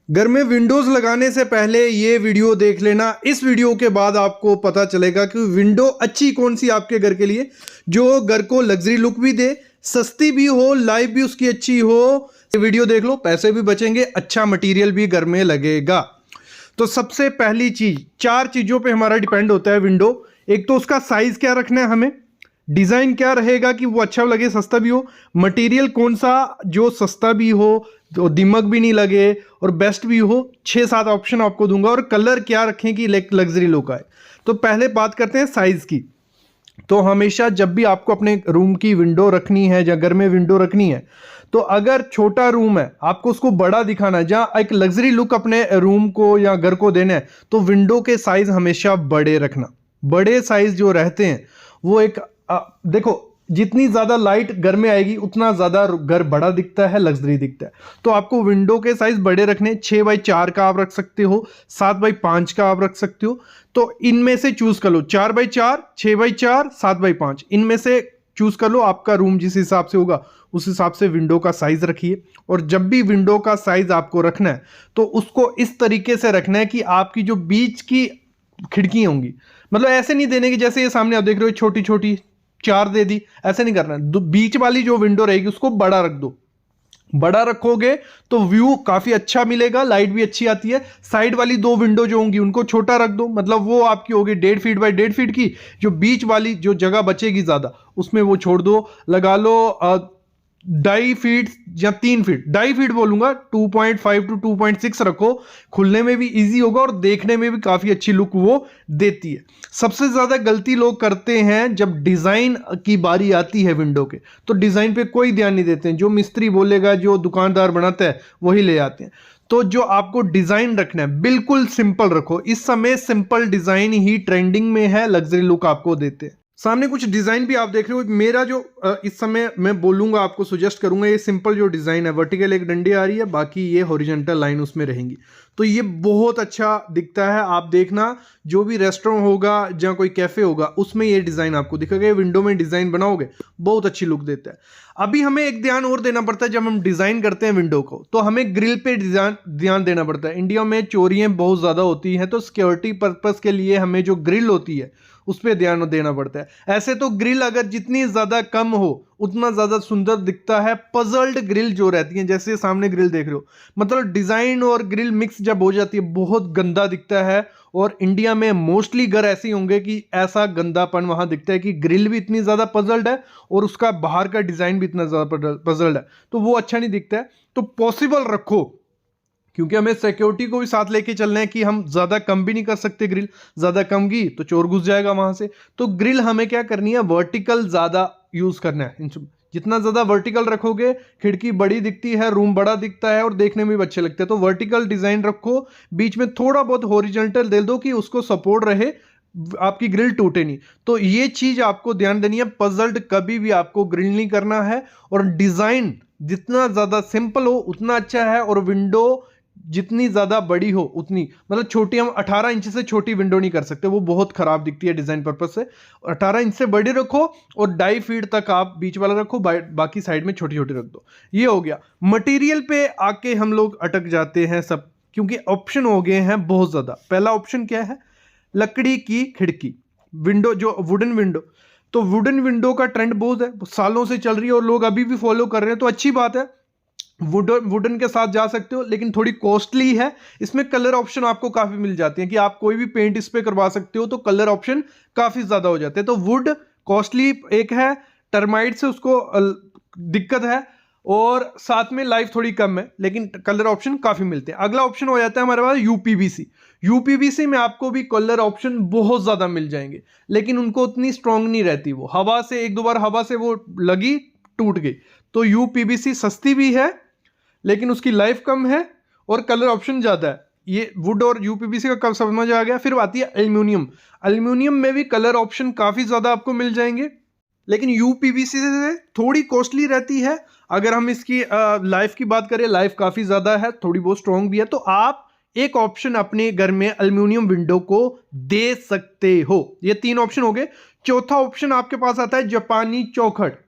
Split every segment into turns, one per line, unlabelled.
घर में विंडोज़ लगाने से पहले ये वीडियो देख लेना। इस वीडियो के बाद आपको पता चलेगा कि विंडो अच्छी कौन सी आपके घर के लिए, जो घर को लग्जरी लुक भी दे, सस्ती भी हो, लाइफ भी उसकी अच्छी हो। ये वीडियो देख लो, पैसे भी बचेंगे, अच्छा मटेरियल भी घर में लगेगा। तो सबसे पहली चीज़, 4 चीज़ों पे हमारा डिपेंड होता है विंडो। एक तो उसका साइज़ क्या रखना है हमें, डिज़ाइन क्या रहेगा कि वो अच्छा लगे, सस्ता भी हो, मटेरियल कौन सा जो सस्ता भी हो, तो दिमाग भी नहीं लगे और बेस्ट भी हो। 6-7 ऑप्शन आपको दूंगा। और कलर क्या रखें कि लग्जरी लुक आए। तो पहले बात करते हैं साइज़ की। तो हमेशा जब भी आपको अपने रूम की विंडो रखनी है या घर में विंडो रखनी है, तो अगर छोटा रूम है, आपको उसको बड़ा दिखाना है, जहां एक लग्जरी लुक अपने रूम को या घर को देना है, तो विंडो के साइज हमेशा बड़े रखना। बड़े साइज जो रहते हैं वो एक देखो, जितनी ज्यादा लाइट घर में आएगी उतना ज्यादा घर बड़ा दिखता है, लग्जरी दिखता है। तो आपको विंडो के साइज बड़े रखने। 6x4 का आप रख सकते हो, 7x5 का आप रख सकते हो। तो इनमें से चूज कर लो, 4x4, 6x4, 7x5, इनमें से चूज कर लो। आपका रूम जिस हिसाब से होगा उस हिसाब से विंडो का साइज रखिए। और जब भी विंडो का साइज आपको रखना है तो उसको इस तरीके से रखना है कि आपकी जो बीच की खिड़की होंगी, मतलब ऐसे नहीं देने की जैसे ये सामने आप देख रहे हो छोटी छोटी 4 दे दी, ऐसे नहीं करना है। बीच वाली जो विंडो रहेगी उसको बड़ा रख दो। बड़ा रखोगे तो व्यू काफी अच्छा मिलेगा, लाइट भी अच्छी आती है। साइड वाली 2 विंडो जो होंगी उनको छोटा रख दो, मतलब वो आपकी होगी 1.5 फीट बाय 1.5 फीट की। जो बीच वाली जो जगह बचेगी ज्यादा, उसमें वो छोड़ दो। लगा लो 2.5 फीट या 3 फीट, 2.5 फीट बोलूंगा, 2.5 to 2.6 रखो। खुलने में भी इजी होगा और देखने में भी काफी अच्छी लुक वो देती है। सबसे ज्यादा गलती लोग करते हैं जब डिजाइन की बारी आती है विंडो के, तो डिजाइन पे कोई ध्यान नहीं देते हैं। जो मिस्त्री बोलेगा, जो दुकानदार बनाता है, वही ले आते हैं। तो जो आपको डिजाइन रखना है बिल्कुल सिंपल रखो। इस समय सिंपल डिजाइन ही ट्रेंडिंग में है, लग्जरी लुक आपको देते हैं। सामने कुछ डिजाइन भी आप देख रहे हो। मेरा जो इस समय मैं बोलूंगा, आपको सुजेस्ट करूंगा, ये सिंपल जो डिजाइन है, वर्टिकल एक डंडी आ रही है, बाकी ये हॉरिजॉन्टल लाइन उसमें रहेंगी। तो ये बहुत अच्छा दिखता है। आप देखना, जो भी रेस्टोरेंट होगा, जहां कोई कैफे होगा, उसमें ये डिजाइन आपको दिखेगा। विंडो में डिजाइन बनाओगे, बहुत अच्छी लुक देता है। अभी हमें एक ध्यान और देना पड़ता है जब हम डिजाइन करते हैं विंडो को, तो हमें ग्रिल पे ध्यान देना पड़ता है। इंडिया में चोरियां बहुत ज्यादा होती हैं, तो सिक्योरिटी पर्पस के लिए हमें जो ग्रिल होती है उस पर ध्यान देना पड़ता है। ऐसे तो ग्रिल अगर जितनी ज्यादा कम हो उतना ज्यादा सुंदर दिखता है। पजल्ड ग्रिल जो रहती है, जैसे सामने ग्रिल देख रहे हो, मतलब डिजाइन और ग्रिल मिक्स जब हो जाती है बहुत गंदा दिखता है। और इंडिया में मोस्टली घर ऐसे होंगे कि ऐसा गंदापन वहां दिखता है कि ग्रिल भी इतनी ज्यादा पजल्ड है और उसका बाहर का डिजाइन भी इतना ज्यादा पजल्ड है, तो वो अच्छा नहीं दिखता है। तो पॉसिबल रखो, क्योंकि हमें सिक्योरिटी को भी साथ लेके चलना है कि हम ज्यादा कम भी नहीं कर सकते। ग्रिल ज्यादा कम की तो चोर घुस जाएगा वहां से। तो ग्रिल हमें क्या करनी है, वर्टिकल ज्यादा यूज करना है। जितना ज्यादा वर्टिकल रखोगे, खिड़की बड़ी दिखती है, रूम बड़ा दिखता है और देखने में भी अच्छे लगते हैं। तो वर्टिकल डिजाइन रखो, बीच में थोड़ा बहुत हॉरिजॉन्टल दे दो कि उसको सपोर्ट रहे, आपकी ग्रिल टूटे नहीं। तो ये चीज आपको ध्यान देनी है। पजल्ड कभी भी आपको ग्रिल नहीं करना है। और डिजाइन जितना ज्यादा सिंपल हो उतना अच्छा है। और विंडो जितनी ज्यादा बड़ी हो उतनी, मतलब छोटी, हम 18 इंच से छोटी विंडो नहीं कर सकते, वो बहुत खराब दिखती है डिजाइन पर्पज से। 18 इंच से बड़ी रखो और 2.5 फीट तक आप बीच वाला रखो, बाकी साइड में छोटी छोटी रख दो। ये हो गया। मटेरियल पे आके हम लोग अटक जाते हैं सब, क्योंकि ऑप्शन हो गए हैं बहुत ज्यादा। पहला ऑप्शन क्या है, लकड़ी की खिड़की, विंडो, जो वुडन विंडो। तो वुडन विंडो का ट्रेंड बहुत है, सालों से चल रही है और लोग अभी भी फॉलो कर रहे हैं, तो अच्छी बात है। वुडन के साथ जा सकते हो, लेकिन थोड़ी कॉस्टली है। इसमें कलर ऑप्शन आपको काफी मिल जाते हैं कि आप कोई भी पेंट इस पे करवा सकते हो, तो कलर ऑप्शन काफी ज्यादा हो जाते हैं। तो वुड कॉस्टली एक है, टर्माइट से उसको दिक्कत है, और साथ में लाइफ थोड़ी कम है, लेकिन कलर ऑप्शन काफी मिलते हैं। अगला ऑप्शन हो जाता है हमारे पास यूपीवीसी। यूपीवीसी में आपको भी कलर ऑप्शन बहुत ज्यादा मिल जाएंगे, लेकिन उनको उतनी स्ट्रांग नहीं रहती। वो हवा से, एक दो बार हवा से वो लगी, टूट गई। तो यूपीवीसी सस्ती भी है, लेकिन उसकी लाइफ कम है और कलर ऑप्शन ज्यादा है। ये वुड और यूपीवीसी का कब समझ आ गया। फिर आती है एल्यूमिनियम। एल्यूमिनियम में भी कलर ऑप्शन काफी ज्यादा आपको मिल जाएंगे, लेकिन यूपीवीसी से थोड़ी कॉस्टली रहती है। अगर हम इसकी लाइफ की बात करें, लाइफ काफी ज्यादा है, थोड़ी बहुत स्ट्रांग भी है। तो आप एक ऑप्शन अपने घर में एल्यूमिनियम विंडो को दे सकते हो। ये 3 ऑप्शन हो गए। चौथा ऑप्शन आपके पास आता है जापानी चौखट।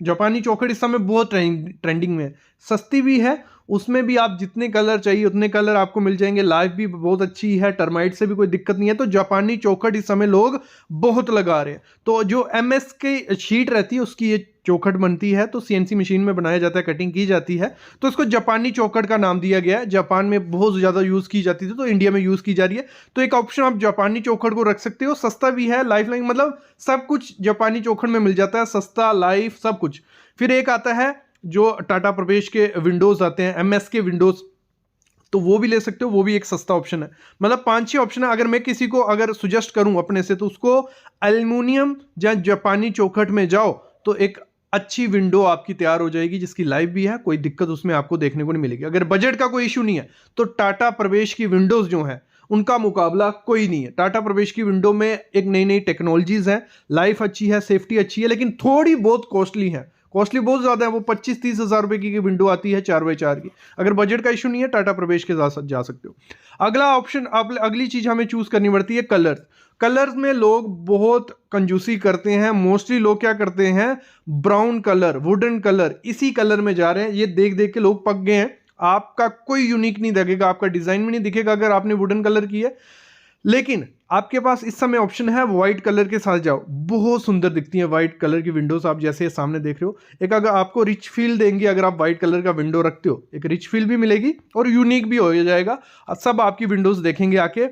जापानी चौखट इस समय बहुत ट्रेंडिंग में है, सस्ती भी है, उसमें भी आप जितने कलर चाहिए उतने कलर आपको मिल जाएंगे। लाइफ भी बहुत अच्छी है, टर्माइट से भी कोई दिक्कत नहीं है। तो जापानी चौखट इस समय लोग बहुत लगा रहे हैं। तो जो MS की शीट रहती है उसकी ये चौखट बनती है, तो CNC मशीन में बनाया जाता है, कटिंग की जाती है, तो इसको जापानी चौखट का नाम दिया गया है। जापान में बहुत ज़्यादा यूज़ की जाती थी, तो इंडिया में यूज़ की जा रही है। तो एक ऑप्शन आप जापानी चौखट को रख सकते हो, सस्ता भी है, लाइफ लाइन मतलब सब कुछ जापानी चौखट में मिल जाता है, सस्ता, लाइफ, सब कुछ। फिर एक आता है जो टाटा प्रवेश के विंडोज़ आते हैं, MS के विंडोज़, तो वो भी ले सकते हो, वो भी एक सस्ता ऑप्शन है। मतलब 5-6 ऑप्शन है। अगर मैं किसी को अगर सुजेस्ट करूं अपने से, तो उसको एल्युमिनियम या जापानी चौखट में जाओ, तो एक अच्छी विंडो आपकी तैयार हो जाएगी, जिसकी लाइफ भी है, कोई दिक्कत उसमें आपको देखने को नहीं मिलेगी। अगर बजट का कोई इशू नहीं है, तो टाटा प्रवेश की विंडोज जो है उनका मुकाबला कोई नहीं है। टाटा प्रवेश की विंडो में एक नई नई टेक्नोलॉजीज हैं, लाइफ अच्छी है, सेफ्टी अच्छी है, लेकिन थोड़ी बहुत कॉस्टली है, कॉस्टली बहुत ज्यादा है। वो 25-30 हज़ार रुपए की विंडो आती है 4x4 की। अगर बजट का इशू नहीं है, टाटा प्रवेश के साथ जा सकते हो। अगला ऑप्शन, अगली चीज हमें चूज करनी पड़ती है कलर। कलर्स में लोग बहुत कंजूसी करते हैं। मोस्टली लोग क्या करते हैं, ब्राउन कलर, वुडन कलर, इसी कलर में जा रहे हैं। ये देख देख के लोग पक गए हैं। आपका कोई यूनिक नहीं दिखेगा, आपका डिजाइन में नहीं दिखेगा अगर आपने वुडन कलर की है। लेकिन आपके पास इस समय ऑप्शन है व्हाइट कलर के साथ जाओ, बहुत सुंदर दिखती है व्हाइट कलर की विंडोज। आप जैसे सामने देख रहे हो, एक अगर आपको रिच फील देंगे, अगर आप व्हाइट कलर का विंडो रखते हो, एक रिच फील भी मिलेगी और यूनिक भी हो जाएगा। सब आपकी विंडोज देखेंगे आके।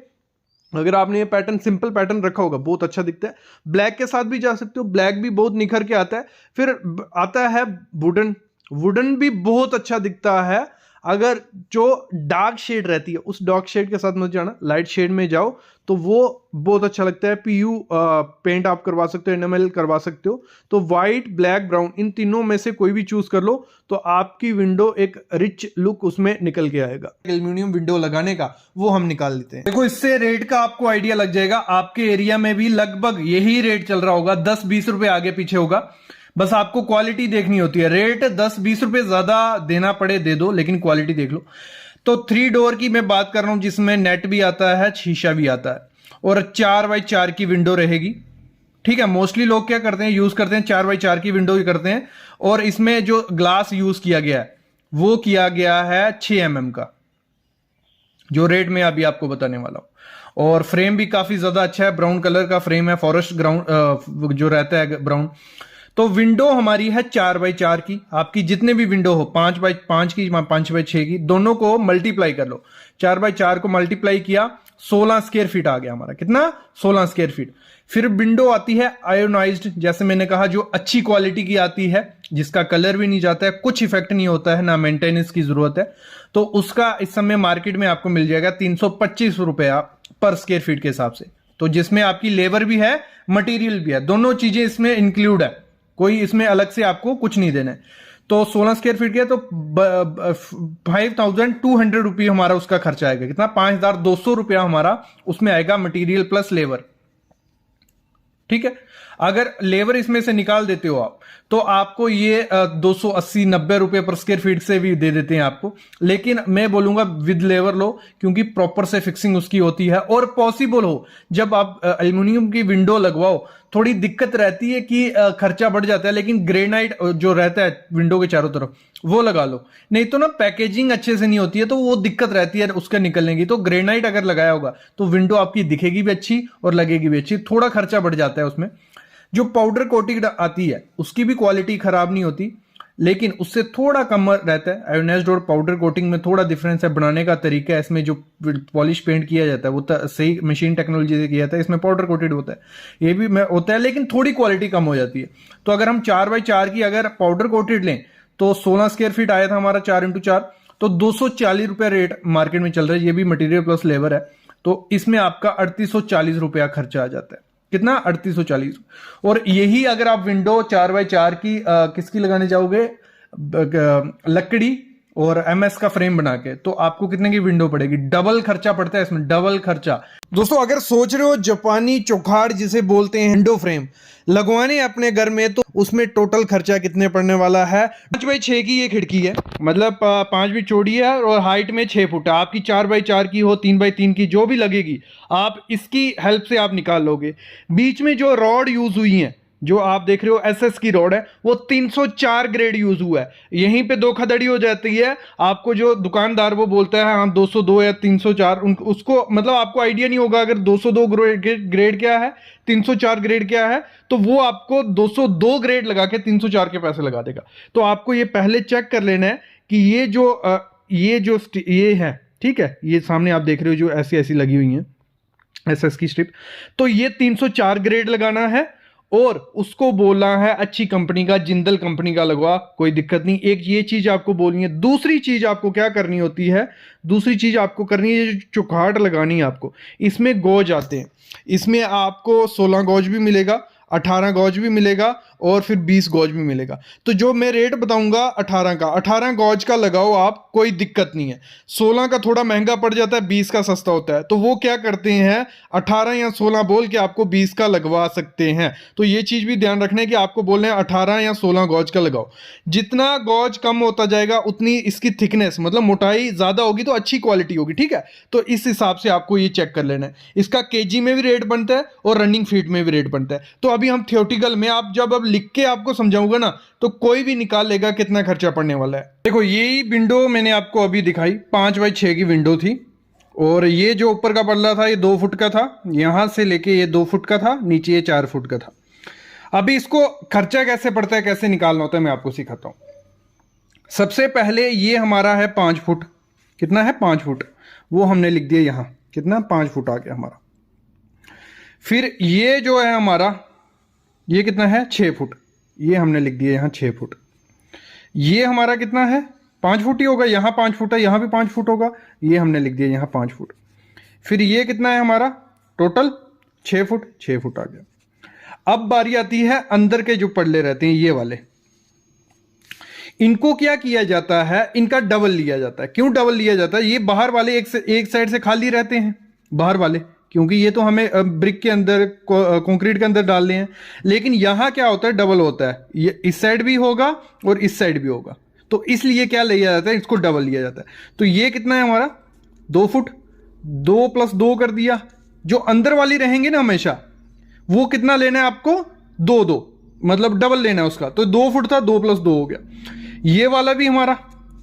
अगर आपने ये पैटर्न, सिंपल पैटर्न रखा होगा, बहुत अच्छा दिखता है। ब्लैक के साथ भी जा सकते हो, ब्लैक भी बहुत निखर के आता है। फिर आता है वुडन, वुडन भी बहुत अच्छा दिखता है। अगर जो डार्क शेड रहती है, उस डार्क शेड के साथ मत जाना, लाइट शेड में जाओ, तो वो बहुत अच्छा लगता है। PU पेंट आप करवा सकते हो, NML करवा सकते हो। तो व्हाइट, ब्लैक, ब्राउन, इन तीनों में से कोई भी चूज कर लो, तो आपकी विंडो एक रिच लुक उसमें निकल के आएगा। एल्यूमिनियम विंडो लगाने का वो हम निकाल लेते हैं। देखो, इससे रेट का आपको आइडिया लग जाएगा। आपके एरिया में भी लगभग यही रेट चल रहा होगा, 10-20 रुपए आगे पीछे होगा। बस आपको क्वालिटी देखनी होती है। रेट 10-20 रुपए ज्यादा देना पड़े दे दो, लेकिन क्वालिटी देख लो। तो 3 डोर की मैं बात कर रहा हूं, जिसमें नेट भी आता है, शीशा भी आता है, और 4x4 की विंडो रहेगी। ठीक है, मोस्टली लोग क्या करते हैं, यूज करते हैं 4x4 की विंडो ही करते हैं। और इसमें जो ग्लास यूज किया गया है, वो किया गया है 6 mm का, जो रेट में अभी आपको बताने वाला हूं। और फ्रेम भी काफी ज्यादा अच्छा है, ब्राउन कलर का फ्रेम है, फॉरेस्ट ग्राउंड जो रहता है ब्राउन। तो विंडो हमारी है 4x4 की। आपकी जितने भी विंडो हो, 5x5 की, 5x6 की, दोनों को मल्टीप्लाई कर लो। 4x4 को मल्टीप्लाई किया, 16 स्क्वायर फीट आ गया हमारा। कितना? 16 स्क्वायर फीट। फिर विंडो आती है आयोनाइज्ड, जैसे मैंने कहा, जो अच्छी क्वालिटी की आती है, जिसका कलर भी नहीं जाता है, कुछ इफेक्ट नहीं होता है, ना मेंटेनेंस की जरूरत है। तो उसका इस समय मार्केट में आपको मिल जाएगा 325 रुपया पर स्क्वायर फीट के हिसाब से। तो जिसमें आपकी लेबर भी है, मटेरियल भी है, दोनों चीजें इसमें इंक्लूड है, कोई इसमें अलग से आपको कुछ नहीं देना है। तो 16 स्क्वायर फीट के, तो 5200 रुपये हमारा उसका खर्चा आएगा। कितना? 5200 रुपया हमारा उसमें आएगा, मटेरियल प्लस लेबर। ठीक है, अगर लेबर इसमें से निकाल देते हो आप, तो आपको ये 280-90 रुपए पर स्क्वायर फीट से भी दे देते हैं आपको। लेकिन मैं बोलूंगा विद लेबर लो, क्योंकि प्रॉपर से फिक्सिंग उसकी होती है। और पॉसिबल हो, जब आप एल्युमिनियम की विंडो लगवाओ, थोड़ी दिक्कत रहती है कि खर्चा बढ़ जाता है, लेकिन ग्रेनाइट जो रहता है विंडो के चारों तरफ, वो लगा लो। नहीं तो ना पैकेजिंग अच्छे से नहीं होती है, तो वो दिक्कत रहती है उसके निकलने की। तो ग्रेनाइट अगर लगाया होगा, तो विंडो आपकी दिखेगी भी अच्छी और लगेगी भी अच्छी। थोड़ा खर्चा बढ़ जाता है उसमें। जो पाउडर कोटिंग आती है, उसकी भी क्वालिटी खराब नहीं होती, लेकिन उससे थोड़ा कम रहता है। आयोनाइज्ड और पाउडर कोटिंग में थोड़ा डिफरेंस है, बनाने का तरीका है। इसमें जो पॉलिश पेंट किया जाता है, वो सही मशीन टेक्नोलॉजी से किया जाता है, इसमें पाउडर कोटेड होता है, ये भी होता है, लेकिन थोड़ी क्वालिटी कम हो जाती है। तो अगर हम 4x4 की अगर पाउडर कोटेड लें, तो 16 स्क्वायर फीट आया था हमारा 4x4, तो 240 रुपया रेट मार्केट में चल रहा है। ये भी मटेरियल प्लस लेबर है, तो इसमें आपका 3840 रुपया खर्चा आ जाता है। कितना? 3840। और यही अगर आप विंडो 4x4 की किसकी लगाने जाओगे, लकड़ी और MS का फ्रेम बना के, तो आपको कितने की विंडो पड़ेगी? डबल खर्चा पड़ता है इसमें, डबल खर्चा। दोस्तों, अगर सोच रहे हो जापानी चौखाड़ जिसे बोलते हैं विंडो फ्रेम लगवाने अपने घर में, तो उसमें टोटल खर्चा कितने पड़ने वाला है? 5x6 की ये खिड़की है, मतलब 5 भी चौड़ी है और हाइट में 6 फुट है। आपकी 4x4 की हो, 3x3 की, जो भी लगेगी, आप इसकी हेल्प से आप निकाल लोगे। बीच में जो रॉड यूज हुई है, जो आप देख रहे हो एसएस की रॉड है, वो 304 ग्रेड यूज हुआ है। यहीं पे धोखाधड़ी हो जाती है। आपको जो दुकानदार वो बोलता है हाँ 202 या 304, उसको मतलब आपको आइडिया नहीं होगा अगर 202 ग्रेड क्या है, 304 ग्रेड क्या है, तो वो आपको 202 ग्रेड लगा के 304 के पैसे लगा देगा। तो आपको ये पहले चेक कर लेना है कि ये है, ठीक है, ये सामने आप देख रहे हो जो ऐसी ऐसी लगी हुई है एसएस की स्ट्रिप, तो ये 304 ग्रेड लगाना है और उसको बोलना है अच्छी कंपनी का, जिंदल कंपनी का लगवा, कोई दिक्कत नहीं। एक ये चीज आपको बोलनी है। दूसरी चीज आपको क्या करनी होती है, दूसरी चीज आपको करनी है, जो चुखाट लगानी है आपको, इसमें गौज आते हैं, इसमें आपको 16 गौज भी मिलेगा, 18 गौज भी मिलेगा और फिर 20 गौज भी मिलेगा। तो जो मैं रेट बताऊंगा 18 का, 18 गौज का लगाओ आप, कोई दिक्कत नहीं है। 16 का थोड़ा महंगा पड़ जाता है, 20 का सस्ता होता है, तो वो क्या करते हैं 18 या 16 बोल के आपको 20 का लगवा सकते हैं। तो ये चीज भी ध्यान रखना है कि आपको बोलना है 18 या 16 गौज का लगाओ। जितना गौज कम होता जाएगा उतनी इसकी थिकनेस मतलब मोटाई ज्यादा होगी तो अच्छी क्वालिटी होगी, ठीक है। तो इस हिसाब से आपको ये चेक कर लेना है। इसका केजी में भी रेट बनता है और रनिंग फीट में भी रेट बनता है। तो अभी हम थियोरेटिकल में आप जब अब लिख के आपको समझाऊंगा ना तो कोई भी निकाल लेगा कितना खर्चा पड़ने वाला है। देखो यही विंडो मैंने आपको अभी दिखाई, 5x6 की विंडो थी और ये जो ऊपर का पल्ला था ये 2 फुट का था, यहां से लेके ये 2 फुट का था, नीचे ये 4 फुट का था। अभी इसको खर्चा कैसे पड़ता है, कैसे निकालना होता है, मैं आपको सिखाता हूं। सबसे पहले ये हमारा है 5 फुट, कितना है 5 फुट, वो हमने लिख दिया यहां, कितना 5 फुट आ गया हमारा। फिर ये जो है हमारा ये कितना है 6 फुट, ये हमने लिख दिया यहां 6 फुट। ये हमारा कितना है 5 फुट ही होगा, यहां 5 फुट है, यहां भी 5 फुट होगा, ये हमने लिख दिया यहां 5 फुट। फिर ये कितना है हमारा टोटल 6 फुट, 6 फुट आ गया। अब बारी आती है अंदर के जो पल्ले रहते हैं ये वाले, इनको क्या किया जाता है, इनका डबल लिया जाता है। क्यों डबल लिया जाता है, ये बाहर वाले एक साइड से खाली रहते हैं बाहर वाले, क्योंकि ये तो हमें ब्रिक के अंदर कंक्रीट के अंदर डालने हैं, लेकिन यहां क्या होता है डबल होता है, ये इस साइड भी होगा और इस साइड भी होगा, तो इसलिए क्या लिया जाता है, इसको डबल लिया जाता है। तो ये कितना है हमारा 2 फुट, 2 + 2 कर दिया। जो अंदर वाली रहेंगे ना हमेशा, वो कितना लेना है आपको 2 मतलब डबल लेना है उसका, तो 2 फुट था, 2 + 2 हो गया। ये वाला भी हमारा,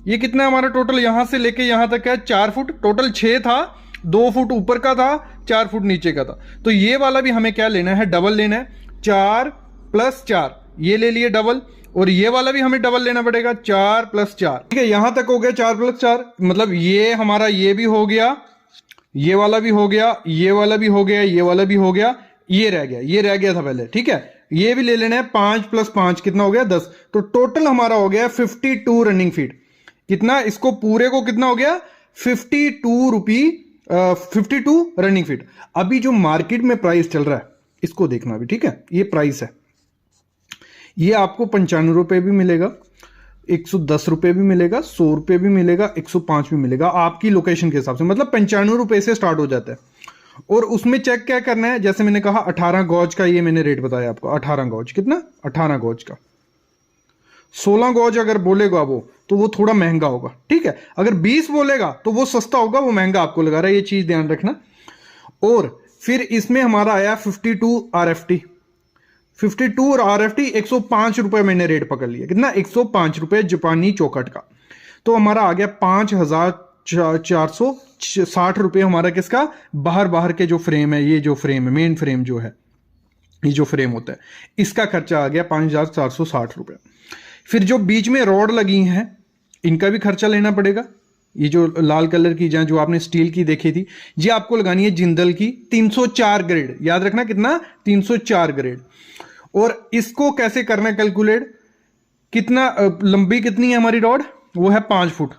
ये कितना है हमारा टोटल यहां से लेके यहां तक है 4 फुट, टोटल 6 था, 2 फुट ऊपर का था, 4 फुट नीचे का था। तो ये वाला भी हमें क्या लेना है, डबल लेना है, 4 + 4 ये ले लिए डबल, और ये वाला भी हमें डबल लेना पड़ेगा 4 + 4, ठीक है। यहां तक हो गया 4 + 4, मतलब ये हमारा ये भी हो गया, ये वाला भी हो गया, ये वाला भी हो गया, ये वाला भी हो गया, ये रह गया, ये रह गया था पहले, ठीक है। ये भी ले लेना है 5 + 5 कितना हो गया 10। तो टोटल हमारा हो गया 52 रनिंग फीट। कितना, इसको पूरे को कितना हो गया 52 रनिंग फीट। अभी जो मार्केट में प्राइस चल रहा है इसको देखना अभी, ठीक है। ये प्राइस है, ये आपको 95 रुपए भी मिलेगा, 110 रुपए भी मिलेगा, 100 रुपए भी मिलेगा, 105 भी मिलेगा, आपकी लोकेशन के हिसाब से, मतलब 95 रुपए से स्टार्ट हो जाता है। और उसमें चेक क्या करना है, जैसे मैंने कहा 18 गौज का ये मैंने रेट बताया आपको, 18 गौज कितना, 18 गौज का। 16 गौज अगर बोलेगा वो तो वो थोड़ा महंगा होगा, ठीक है। अगर 20 बोलेगा तो वो सस्ता होगा, वो महंगा आपको लगा रहा है, ये चीज ध्यान रखना। और फिर इसमें हमारा आया 52 RFT, 52 और RFT 105 रुपए मैंने रेट पकड़ लिया, कितना 105 रुपए जापानी चौखट का। तो हमारा आ गया 5460 रुपए हमारा किसका, बाहर के जो फ्रेम है, ये जो फ्रेम है मेन फ्रेम जो है, ये जो फ्रेम होता है इसका खर्चा आ गया 5460 रुपए। फिर जो बीच में रॉड लगी हैं इनका भी खर्चा लेना पड़ेगा। ये जो लाल कलर की जो आपने स्टील की देखी थी, ये आपको लगानी है जिंदल की 304 ग्रेड, याद रखना कितना 304 ग्रेड। और इसको कैसे करना है कैलकुलेट, कितना लंबी कितनी है हमारी रॉड, वो है 5 फुट,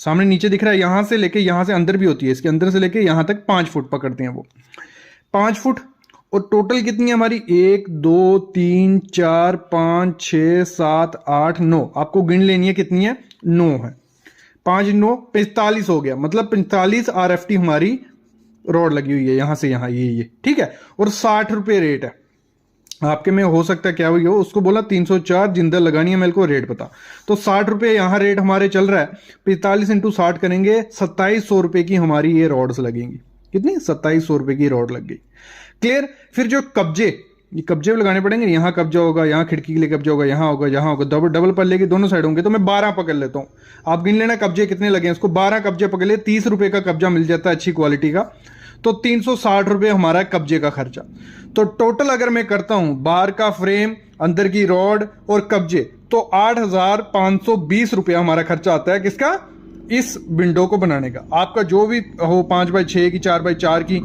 सामने नीचे दिख रहा है, यहां से लेके यहां से अंदर भी होती है, इसके अंदर से लेके यहां तक 5 फुट पकड़ते हैं वो 5 फुट। और टोटल कितनी है हमारी 1 2 3 4 5 6 7 8 9, आपको गिन लेनी है कितनी है 9 है, 5 9 45 हो गया, मतलब 45 RFT हमारी रॉड लगी हुई है यहां से यहां, ये ठीक है। और 60 रुपए रेट है आपके में, हो सकता है क्या हुई हो, उसको बोला 304 जिंदल लगानी है, मेरे को रेट पता, तो 60 रुपए यहां रेट हमारे चल रहा है। 45 × 60 करेंगे 2700 रुपए की हमारी ये रॉड्स लगेंगी, कितनी 2700 रुपए की रॉड लग गई, क्लियर। फिर जो कब्जे, ये कब्जे लगाने पड़ेंगे, यहाँ कब्जा होगा, यहाँ खिड़की के लिए कब्जा होगा, यहाँ होगा, यहाँ होगा, डबल डबल पल्ले के दोनों साइड होंगे, तो मैं 12 पकड़ लेता हूँ। आप गिन लेना कब्जे कितने लगे हैं, इसको 12 कब्जे पकड़ ले, 30 रुपए का कब्जा मिल जाता है अच्छी क्वालिटी का, तो 360 रुपये हमारा कब्जे का खर्चा। तो टोटल अगर मैं करता हूँ बाहर का फ्रेम, अंदर की रॉड और कब्जे, तो 8,520 रुपया हमारा खर्चा आता है किसका, इस विंडो को बनाने का। आपका जो भी हो 5x6 की, 4x4 की,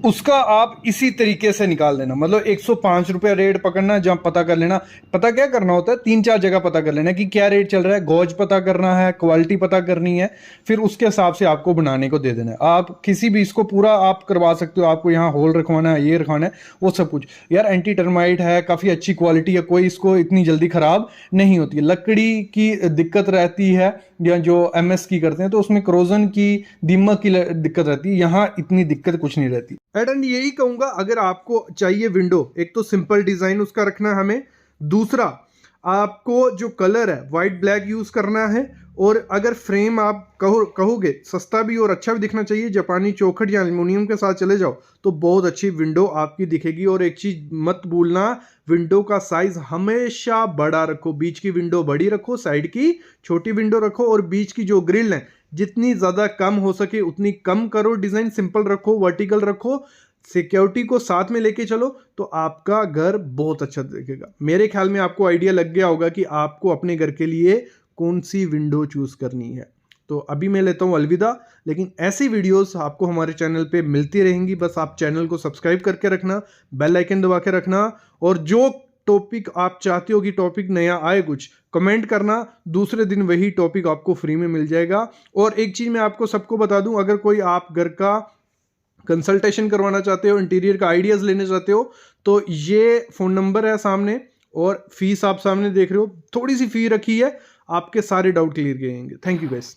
उसका आप इसी तरीके से निकाल लेना। मतलब 105 रुपया रेट पकड़ना, जहां पता कर लेना, पता क्या करना होता है, 3-4 जगह पता कर लेना कि क्या रेट चल रहा है, गॉज पता करना है, क्वालिटी पता करनी है, फिर उसके हिसाब से आपको बनाने को दे देना है। आप किसी भी इसको पूरा आप करवा सकते हो, आपको यहाँ होल रखवाना है, ये रखवाना है, वो सब कुछ। यार एंटी टर्माइट है, काफ़ी अच्छी क्वालिटी है, कोई इसको इतनी जल्दी ख़राब नहीं होती है। लकड़ी की दिक्कत रहती है, या जो MS की करते हैं तो उसमें क्रोजन की, दीमक की दिक्कत रहती है, यहाँ इतनी दिक्कत कुछ नहीं रहती। एंड यही कहूंगा, अगर आपको चाहिए विंडो, एक तो सिंपल डिजाइन उसका रखना है हमें, दूसरा आपको जो कलर है वाइट ब्लैक यूज करना है, और अगर फ्रेम आप कहोगे सस्ता भी और अच्छा भी दिखना चाहिए, जापानी चौखट या एल्युमिनियम के साथ चले जाओ तो बहुत अच्छी विंडो आपकी दिखेगी। और एक चीज मत भूलना, विंडो का साइज हमेशा बड़ा रखो, बीच की विंडो बड़ी रखो, साइड की छोटी विंडो रखो, और बीच की जो ग्रिल है जितनी ज्यादा कम हो सके उतनी कम करो। डिजाइन सिंपल रखो, वर्टिकल रखो, सिक्योरिटी को साथ में लेके चलो, तो आपका घर बहुत अच्छा दिखेगा। मेरे ख्याल में आपको आइडिया लग गया होगा कि आपको अपने घर के लिए कौन सी विंडो चूज करनी है। तो अभी मैं लेता हूं अलविदा, लेकिन ऐसी वीडियोस आपको हमारे चैनल पे मिलती रहेंगी। बस आप चैनल को सब्सक्राइब करके रखना, बेल आइकन दबा के रखना, और जो टॉपिक आप चाहते हो कि टॉपिक नया आए कुछ, कमेंट करना, दूसरे दिन वही टॉपिक आपको फ्री में मिल जाएगा। और एक चीज मैं आपको सबको बता दूं, अगर कोई आप घर का कंसल्टेशन करवाना चाहते हो, इंटीरियर का आइडियाज लेने चाहते हो, तो ये फोन नंबर है सामने, और फीस आप सामने देख रहे हो, थोड़ी सी फी रखी है, आपके सारे डाउट क्लियर किए जाएंगे। Thank you guys.